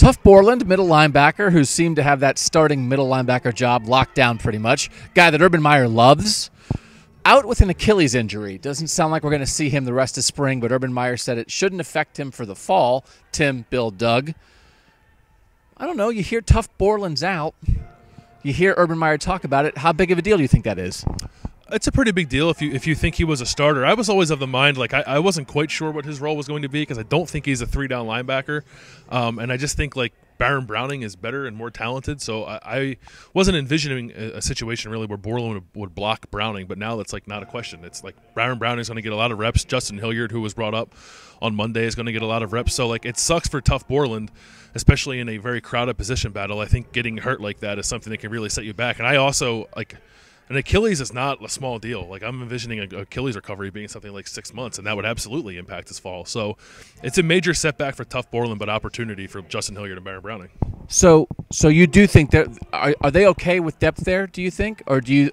Tuf Borland, middle linebacker, who seemed to have that starting middle linebacker job locked down pretty much. Guy that Urban Meyer loves. Out with an Achilles injury. Doesn't sound like we're going to see him the rest of spring, but Urban Meyer said it shouldn't affect him for the fall. Tim, Bill, Doug. I don't know. You hear Tuf Borland's out. You hear Urban Meyer talk about it. How big of a deal do you think that is? It's a pretty big deal if you think he was a starter. I was always of the mind, like, I wasn't quite sure what his role was going to be because I don't think he's a three-down linebacker. And I just think, like, Baron Browning is better and more talented. So I wasn't envisioning a situation really where Borland would block Browning, but now that's, like, not a question. It's like Baron Browning is going to get a lot of reps. Justin Hilliard, who was brought up on Monday, is going to get a lot of reps. So, like, it sucks for Tuf Borland, especially in a very crowded position battle. I think getting hurt like that is something that can really set you back. And I also, like, an Achilles is not a small deal. Like, I'm envisioning an Achilles recovery being something like 6 months, and that would absolutely impact his fall. So it's a major setback for Tuf Borland, but opportunity for Justin Hilliard and Baron Browning. So you do think that are they okay with depth there? Do you think, or or do you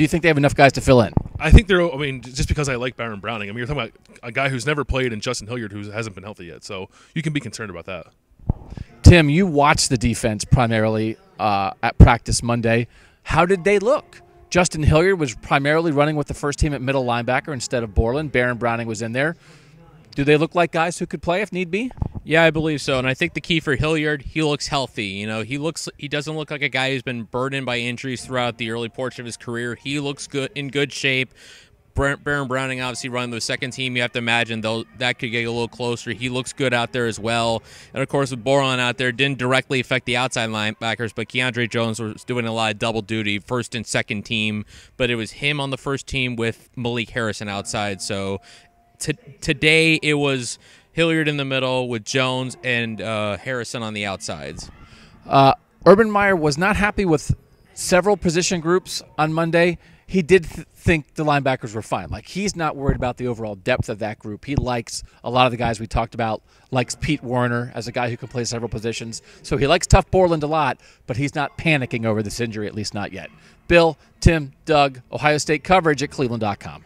think they have enough guys to fill in? I think they're. I mean, just because I like Baron Browning, I mean, you're talking about a guy who's never played and Justin Hilliard who hasn't been healthy yet. So you can be concerned about that. Tim, you watched the defense primarily at practice Monday. How did they look? Justin Hilliard was primarily running with the first team at middle linebacker instead of Borland. Baron Browning was in there. Do they look like guys who could play if need be? Yeah, I believe so. And I think the key for Hilliard, he looks healthy. You know, he doesn't look like a guy who's been burdened by injuries throughout the early portion of his career. He looks good, in good shape. Baron Browning obviously running the second team. You have to imagine that could get a little closer. He looks good out there as well. And, of course, with Borland out there, didn't directly affect the outside linebackers, but Keandre Jones was doing a lot of double duty, first and second team. But it was him on the first team with Malik Harrison outside. So today it was Hilliard in the middle with Jones and Harrison on the outsides. Urban Meyer was not happy with several position groups on Monday. He did think the linebackers were fine. Like, he's not worried about the overall depth of that group. He likes a lot of the guys we talked about, likes Pete Werner as a guy who can play several positions. So he likes Tuf Borland a lot, but he's not panicking over this injury, at least not yet. Bill, Tim, Doug, Ohio State coverage at cleveland.com.